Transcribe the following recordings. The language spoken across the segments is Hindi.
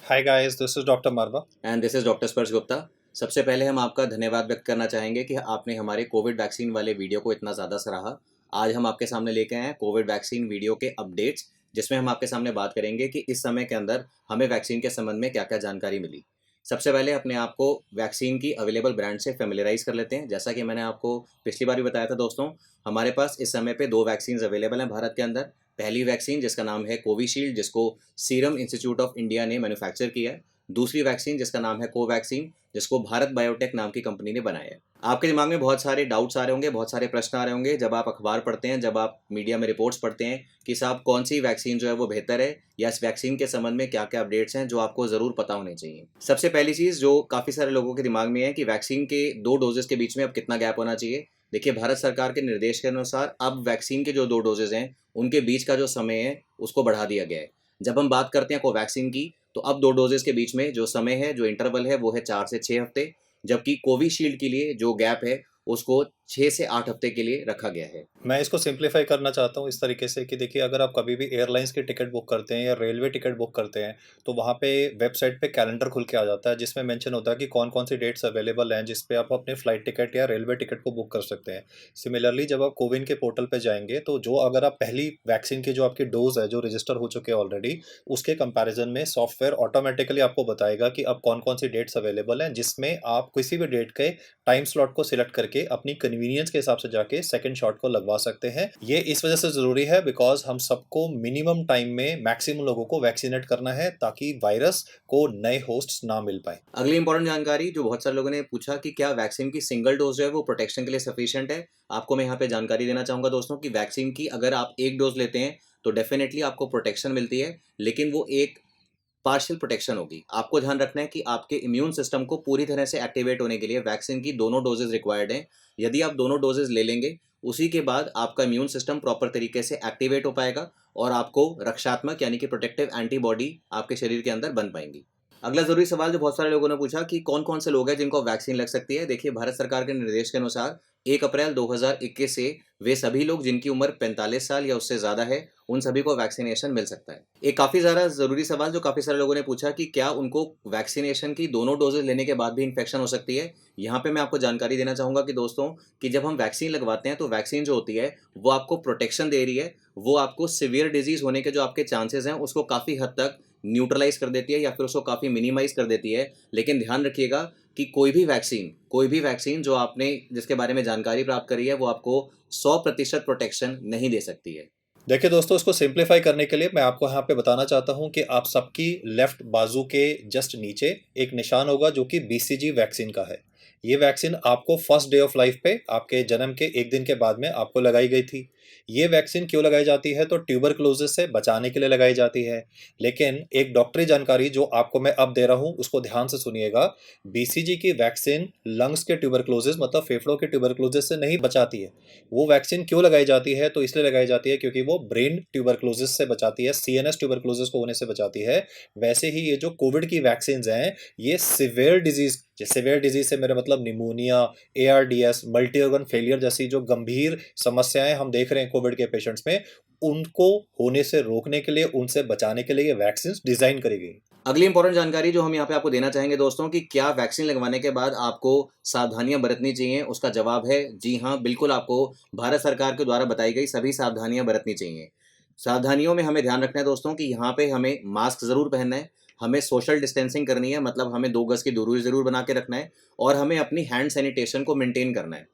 Hi guys, this is Dr. Marva. And this is doctor स्पर्श गुप्ता। सबसे पहले हम आपका धन्यवाद व्यक्त करना चाहेंगे कि आपने हमारे कोविड वैक्सीन वाले वीडियो को इतना ज़्यादा सराहा। आज हम आपके सामने लेके आए हैं कोविड वैक्सीन वीडियो के अपडेट्स, जिसमें हम आपके सामने बात करेंगे कि इस समय के अंदर हमें वैक्सीन के संबंध में क्या क्या जानकारी मिली। सबसे पहले अपने आप को वैक्सीन की अवेलेबल ब्रांड से फेमिलराइज कर लेते हैं। जैसा कि मैंने आपको पिछली बार भी बताया था दोस्तों, हमारे पास इस समय पे 2 वैक्सीन अवेलेबल हैं भारत के अंदर। पहली वैक्सीन जिसका नाम है कोविशील्ड, जिसको सीरम इंस्टीट्यूट ऑफ इंडिया ने मैन्युफैक्चर किया है। दूसरी वैक्सीन जिसका नाम है कोवैक्सीन, जिसको भारत बायोटेक नाम की कंपनी ने बनाया है। आपके दिमाग में बहुत सारे डाउट्स आ रहे होंगे, बहुत सारे प्रश्न आ रहे होंगे जब आप अखबार पढ़ते हैं, जब आप मीडिया में रिपोर्ट्स पढ़ते हैं कि साहब कौन सी वैक्सीन जो है वो बेहतर है, या इस वैक्सीन के संबंध में क्या क्या अपडेट्स हैं जो आपको ज़रूर पता होने चाहिए। सबसे पहली चीज़ जो काफ़ी सारे लोगों के दिमाग में है कि वैक्सीन के 2 डोजेस के बीच में अब कितना गैप होना चाहिए। देखिए, भारत सरकार के निर्देश के अनुसार अब वैक्सीन के जो 2 डोजेज हैं उनके बीच का जो समय है उसको बढ़ा दिया गया है। जब हम बात करते हैं कोवैक्सीन की, तो अब 2 डोजेस के बीच में जो समय है, जो इंटरवल है, वो है 4 से 6 हफ्ते, जबकि कोविशील्ड के लिए जो गैप है उसको 6 से 8 हफ्ते के लिए रखा गया है। मैं इसको सिंप्लीफाई करना चाहता हूँ इस तरीके से कि देखिए, अगर आप कभी भी एयरलाइंस की टिकट बुक करते हैं या रेलवे टिकट बुक करते हैं, तो वहाँ पे वेबसाइट पे कैलेंडर खुल के आ जाता है जिसमें मेंशन होता है कि कौन कौन सी डेट्स अवेलेबल हैं जिस पे आप अपने फ्लाइट टिकट या रेलवे टिकट को बुक कर सकते हैं। सिमिलरली जब आप कोविन के पोर्टल पे जाएंगे, तो जो अगर आप पहली वैक्सीन की जो आपकी डोज है जो रजिस्टर हो चुके हैं ऑलरेडी, उसके कंपैरिजन में सॉफ्टवेयर ऑटोमेटिकली आपको बताएगा कि अब कौन कौन सी डेट्स अवेलेबल हैं, जिसमें आप किसी भी डेट के टाइम स्लॉट को सिलेक्ट करके अपनी कन्वीनियंस के हिसाब से जाके सेकंड शॉट को लगवा सकते हैं। ये इस वजह से ज़रूरी है बिकॉज हम सबको मिनिमम टाइम में मैक्सिमम लोगों को वैक्सीनेट करना है ताकि वायरस को नए होस्ट्स ना मिल पाए। अगली इंपॉर्टेंट जानकारी जो बहुत सारे लोगों ने पूछा कि क्या वैक्सीन की सिंगल डोज जो है वो प्रोटेक्शन के लिए सफिशिएंट है। आपको मैं यहाँ पे जानकारी देना चाहूँगा दोस्तों कि वैक्सीन की अगर आप एक डोज लेते हैं तो डेफिनेटली आपको प्रोटेक्शन मिलती है, लेकिन वो एक पार्शियल प्रोटेक्शन होगी। आपको ध्यान रखना है कि आपके इम्यून सिस्टम को पूरी तरह से एक्टिवेट होने के लिए वैक्सीन की दोनों डोजेज रिक्वायर्ड हैं। यदि आप दोनों डोजेज ले लेंगे, उसी के बाद आपका इम्यून सिस्टम प्रॉपर तरीके से एक्टिवेट हो पाएगा और आपको रक्षात्मक यानी कि प्रोटेक्टिव एंटीबॉडी आपके शरीर के अंदर बन पाएंगी। अगला जरूरी सवाल जो बहुत सारे लोगों ने पूछा कि कौन कौन से लोग हैं जिनको वैक्सीन लग सकती है। देखिए, भारत सरकार के निर्देश के अनुसार 1 अप्रैल 2021 से वे सभी लोग जिनकी उम्र 45 साल या उससे ज़्यादा है, उन सभी को वैक्सीनेशन मिल सकता है। एक काफ़ी ज़्यादा ज़रूरी सवाल जो काफ़ी सारे लोगों ने पूछा कि क्या उनको वैक्सीनेशन की दोनों डोजेज लेने के बाद भी इन्फेक्शन हो सकती है। यहाँ पे मैं आपको जानकारी देना चाहूँगा कि दोस्तों, कि जब हम वैक्सीन लगवाते हैं तो वैक्सीन जो होती है वो आपको प्रोटेक्शन दे रही है, वो आपको सिवियर डिजीज़ होने के जो आपके चांसेस हैं उसको काफ़ी हद तक न्यूट्रलाइज कर देती है या फिर उसको काफ़ी मिनिमाइज कर देती है। लेकिन ध्यान रखिएगा कि कोई भी वैक्सीन जो आपने जिसके बारे में जानकारी प्राप्त करी है वो आपको 100% प्रोटेक्शन नहीं दे सकती है। देखिए दोस्तों, इसको सिंप्लीफाई करने के लिए मैं आपको यहाँ पे बताना चाहता हूँ कि आप सबकी लेफ्ट बाजू के जस्ट नीचे एक निशान होगा जो कि बीसीजी वैक्सीन का है। ये वैक्सीन आपको फर्स्ट डे ऑफ लाइफ पे आपके जन्म के 1 दिन के बाद में आपको लगाई गई थी। ये वैक्सीन क्यों लगाई जाती है? तो ट्यूबरक्लोसिस से बचाने के लिए लगाई जाती है। लेकिन एक डॉक्टरी जानकारी जो आपको मैं अब दे रहा हूँ उसको ध्यान से सुनिएगा। बीसीजी की वैक्सीन लंग्स के ट्यूबरक्लोसिस मतलब फेफड़ों के ट्यूबरक्लोसिस से नहीं बचाती है। वो वैक्सीन क्यों लगाई जाती है? तो इसलिए लगाई जाती है क्योंकि वो ब्रेन ट्यूबरक्लोसिस से बचाती है, सीएनएस ट्यूबरक्लोसिस को होने से बचाती है। वैसे ही ये जो कोविड की वैक्सीन्स हैं, ये सिवियर डिजीज से मेरा मतलब pneumonia, ARDS, multi organ failure जैसी जो गंभीर समस्याएं हम देख रहे हैं कोविड के पेशेंट्स में, उनको होने से रोकने के लिए, उनसे बचाने के लिए ये वैक्सीन डिजाइन करी गई। अगली इंपॉर्टेंट जानकारी जो हम यहाँ पे आपको देना चाहेंगे दोस्तों, कि क्या वैक्सीन लगवाने के बाद आपको सावधानियां बरतनी चाहिए, उसका जवाब है जी हाँ, बिल्कुल आपको भारत सरकार के द्वारा बताई गई सभी सावधानियां बरतनी चाहिए। सावधानियों में हमें ध्यान रखना है दोस्तों कि यहाँ पे हमें मास्क ज़रूर पहनना है, हमें सोशल डिस्टेंसिंग करनी है, मतलब हमें 2 गज की दूरी ज़रूर बना के रखना है, और हमें अपनी हैंड सैनिटेशन को मेंटेन करना है।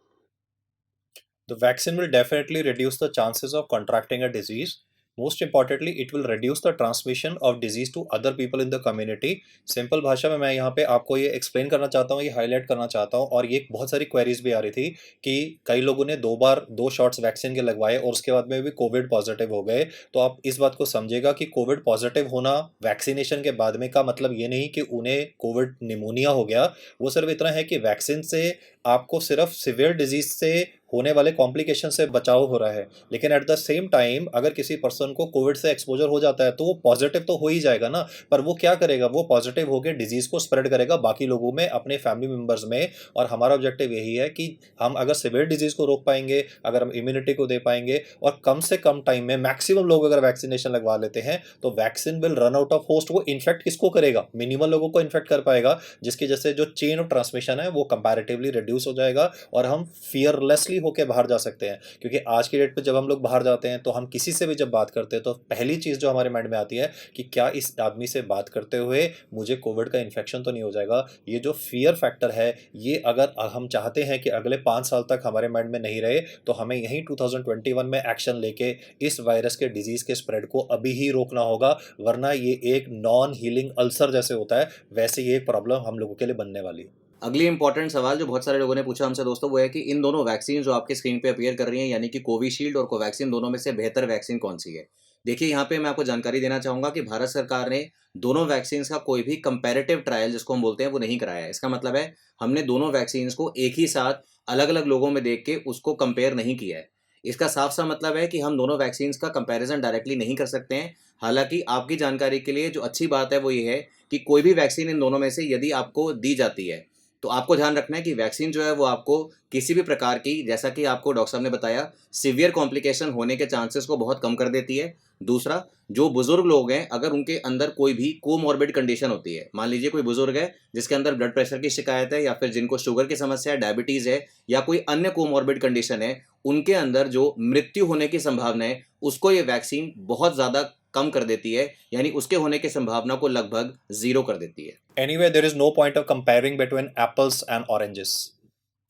The vaccine will definitely reduce the chances of contracting a disease. Most importantly, it will reduce the transmission of disease to other people in the community. Simple भाषा में मैं यहाँ पे आपको ये एक्सप्लेन करना चाहता हूँ, ये हाईलाइट करना चाहता हूँ। और ये बहुत सारी क्वेरीज भी आ रही थी कि कई लोगों ने 2 शॉट्स वैक्सीन के लगवाए और उसके बाद में भी कोविड पॉजिटिव हो गए। तो आप इस बात को समझिएगा कि कोविड पॉजिटिव होना वैक्सीनेशन के बाद में का मतलब ये नहीं कि उन्हें कोविड निमोनिया हो गया। वो सिर्फ इतना है कि वैक्सीन से आपको सिर्फ सिवियर डिजीज से होने वाले कॉम्प्लिकेशन से बचाव हो रहा है, लेकिन एट द सेम टाइम अगर किसी पर्सन को कोविड से एक्सपोजर हो जाता है तो वो पॉजिटिव तो हो ही जाएगा ना, पर वो क्या करेगा, वो पॉजिटिव होकर डिजीज को स्प्रेड करेगा बाकी लोगों में, अपने फैमिली मेंबर्स में। और हमारा ऑब्जेक्टिव यही है कि हम अगर सिवियर डिजीज को रोक पाएंगे, अगर हम इम्यूनिटी को दे पाएंगे और कम से कम टाइम में मैक्सिमम लोग अगर वैक्सीनेशन लगवा लेते हैं तो vaccine will run out of host. वो इन्फेक्ट किसको करेगा, मिनिमल लोगों को इन्फेक्ट कर पाएगा, जिसकी वजह से जो चेन ऑफ ट्रांसमिशन है वो कंपैरेटिवली रिड्यूस हो जाएगा और हम फियरलेसली होकर बाहर जा सकते हैं। क्योंकि आज की डेट पे जब हम लोग बाहर जाते हैं तो हम किसी से भी जब बात करते हैं तो पहली चीज जो हमारे माइंड में आती है कि क्या इस आदमी से बात करते हुए मुझे कोविड का इन्फेक्शन तो नहीं हो जाएगा। ये जो फियर फैक्टर है, ये अगर हम चाहते हैं कि अगले 5 साल तक हमारे माइंड में नहीं रहे तो हमें यही 2021 में एक्शन लेके इस वायरस के डिजीज के स्प्रेड को अभी ही रोकना होगा, वरना ये एक नॉन हीलिंग अल्सर जैसे होता है वैसे ये एक प्रॉब्लम हम लोगों के लिए बनने वाली है। अगली इंपॉर्टेंट सवाल जो बहुत सारे लोगों ने पूछा हमसे दोस्तों, वो है कि इन दोनों वैक्सीन जो आपके स्क्रीन पे अपीयर कर रही हैं, यानी कि कोविशील्ड और कोवैक्सीन, दोनों में से बेहतर वैक्सीन कौन सी है? देखिए, यहाँ पे मैं आपको जानकारी देना चाहूँगा कि भारत सरकार ने दोनों वैक्सीन का कोई भी कंपैरेटिव ट्रायल जिसको हम बोलते हैं वो नहीं कराया है। इसका मतलब है हमने दोनों वैक्सीन को एक ही साथ अलग अलग लोगों में देख के उसको कंपेयर नहीं किया है। इसका साफ सा मतलब है कि हम दोनों वैक्सीन का कंपैरिजन डायरेक्टली नहीं कर सकते हैं। हालांकि आपकी जानकारी के लिए जो अच्छी बात है वो ये है कि कोई भी वैक्सीन इन दोनों में से यदि आपको दी जाती है तो आपको ध्यान रखना है कि वैक्सीन जो है वो आपको किसी भी प्रकार की, जैसा कि आपको डॉक्टर साहब ने बताया, सीवियर कॉम्प्लिकेशन होने के चांसेस को बहुत कम कर देती है। दूसरा, जो बुजुर्ग लोग हैं अगर उनके अंदर कोई भी कोमॉर्बिड कंडीशन होती है, मान लीजिए कोई बुजुर्ग है जिसके अंदर ब्लड प्रेशर की शिकायत है या फिर जिनको शुगर की समस्या है, डायबिटीज़ है या कोई अन्य कोमॉर्बिड कंडीशन है, उनके अंदर जो मृत्यु होने की संभावना है उसको ये वैक्सीन बहुत ज़्यादा कम कर देती है, यानी उसके होने की संभावना को लगभग ज़ीरो कर देती है। Anyway, there is no point of comparing between apples and oranges.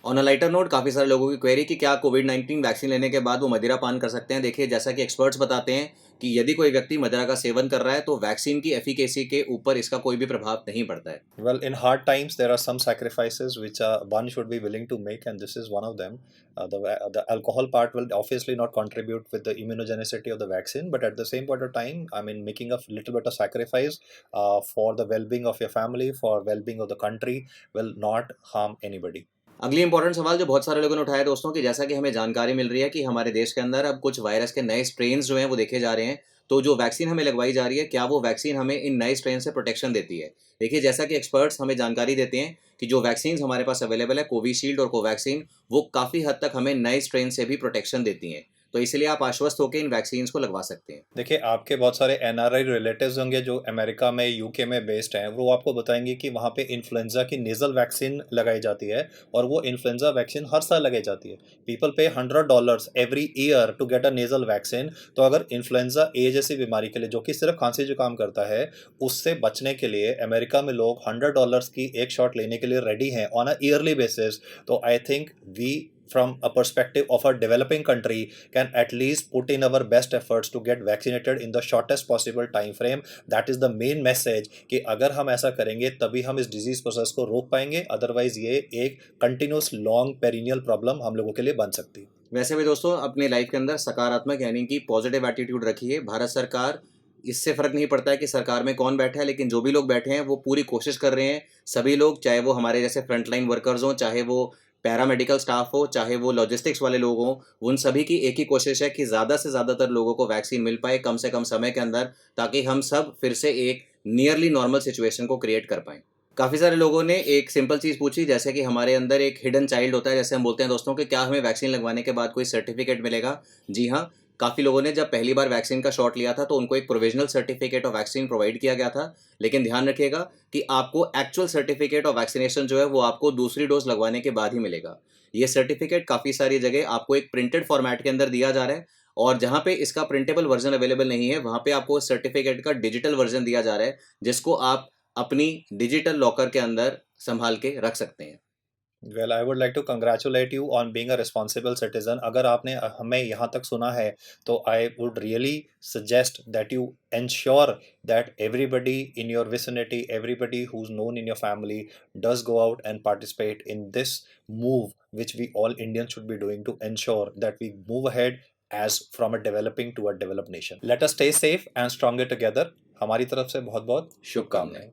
On a lighter note, काफ़ी सारे लोगों की क्वेरी कि क्या कोविड-19 वैक्सीन लेने के बाद वो मदिरा पान कर सकते हैं। देखिए, जैसा कि एक्सपर्ट्स बताते हैं कि यदि कोई व्यक्ति मदिरा का सेवन कर रहा है तो वैक्सीन की एफिकेसी के ऊपर इसका कोई भी प्रभाव नहीं पड़ता है। Well, in hard times, there are some sacrifices which one should be willing to make, and this is one of them. The alcohol part will obviously not contribute with the immunogenicity of the vaccine, but at the same point of time, I mean, making a little bit of sacrifice for the well-being of your family, for well-being of the country, will not harm anybody. अगली इंपॉर्टेंट सवाल जो बहुत सारे लोगों ने उठाया दोस्तों, कि जैसा कि हमें जानकारी मिल रही है कि हमारे देश के अंदर अब कुछ वायरस के नए स्ट्रेन्स जो हैं वो देखे जा रहे हैं, तो जो वैक्सीन हमें लगवाई जा रही है, क्या वो वैक्सीन हमें इन नए स्ट्रेन से प्रोटेक्शन देती है? देखिए, जैसा कि एक्सपर्ट्स हमें जानकारी देते हैं कि जो वैक्सीन हमारे पास अवेलेबल है, कोविशील्ड और कोवैक्सीन, वो काफ़ी हद तक हमें नए स्ट्रेन से भी प्रोटेक्शन देती हैं। तो इसलिए आप आश्वस्त होकर इन वैक्सीन को लगवा सकते हैं। देखिए, आपके बहुत सारे एनआरआई रिलेटिव्स होंगे जो अमेरिका में, यूके में बेस्ड हैं, वो आपको बताएंगे कि वहाँ पे इन्फ्लुएंजा की नेजल वैक्सीन लगाई जाती है और वो इन्फ्लुएंजा वैक्सीन हर साल लगाई जाती है। People pay $100 every year to get a nasal vaccine. तो अगर इन्फ्लुएंजा ए जैसी बीमारी के लिए, जो कि सिर्फ खांसी जुकाम करता है, उससे बचने के लिए अमेरिका में लोग $100 की एक शॉट लेने के लिए रेडी हैं ऑन अ ईयरली बेसिस। तो I think we from a perspective of a developing country can at least put in our best efforts to get vaccinated in the shortest possible time frame. That is the main message कि अगर हम ऐसा करेंगे तभी हम इस डिजीज प्रोसेस को रोक पाएंगे, अदरवाइज ये एक कंटिन्यूस लॉन्ग पेरिनियल प्रॉब्लम हम लोगों के लिए बन सकती है। वैसे भी दोस्तों, अपने लाइफ के अंदर सकारात्मक यानी कि पॉजिटिव एटीट्यूड रखिए। भारत सरकार, इससे फ़र्क नहीं पड़ता है कि सरकार में कौन बैठा है, लेकिन जो भी लोग बैठे हैं वो पूरी कोशिश कर रहे हैं। सभी लोग, चाहे वो हमारे जैसे फ्रंटलाइन वर्कर्स हों, चाहे वो पैरामेडिकल स्टाफ हो, चाहे वो लॉजिस्टिक्स वाले लोग हों, उन सभी की एक ही कोशिश है कि ज़्यादा से ज़्यादातर लोगों को वैक्सीन मिल पाए कम से कम समय के अंदर, ताकि हम सब फिर से एक नियरली नॉर्मल सिचुएशन को क्रिएट कर पाएँ। काफ़ी सारे लोगों ने एक सिंपल चीज़ पूछी, जैसे कि हमारे अंदर एक हिडन चाइल्ड होता है, जैसे हम बोलते हैं दोस्तों, कि क्या हमें वैक्सीन लगवाने के बाद कोई सर्टिफिकेट मिलेगा? जी हाँ, काफ़ी लोगों ने जब पहली बार वैक्सीन का शॉट लिया था तो उनको एक provisional certificate of vaccine provide किया गया था। लेकिन ध्यान रखिएगा कि आपको एक्चुअल सर्टिफिकेट ऑफ वैक्सीनेशन जो है वो आपको दूसरी डोज लगवाने के बाद ही मिलेगा। ये सर्टिफिकेट काफ़ी सारी जगह आपको एक प्रिंटेड फॉर्मेट के अंदर दिया जा रहा है, और जहाँ पे इसका प्रिंटेबल वर्जन अवेलेबल नहीं है वहाँ पे आपको सर्टिफिकेट का डिजिटल वर्जन दिया जा रहा है, जिसको आप अपनी डिजिटल लॉकर के अंदर संभाल के रख सकते हैं। Well, I would like to congratulate you on being a responsible citizen. अगर आपने हमें यहाँ तक सुना है तो I would really suggest that you ensure that everybody in your vicinity, everybody who's known in your family does go out and participate in this move, which we all Indians should be doing to ensure that we move ahead as from a developing to a developed nation. Let us stay safe and stronger together. हमारी तरफ से बहुत बहुत शुभकामनाएं।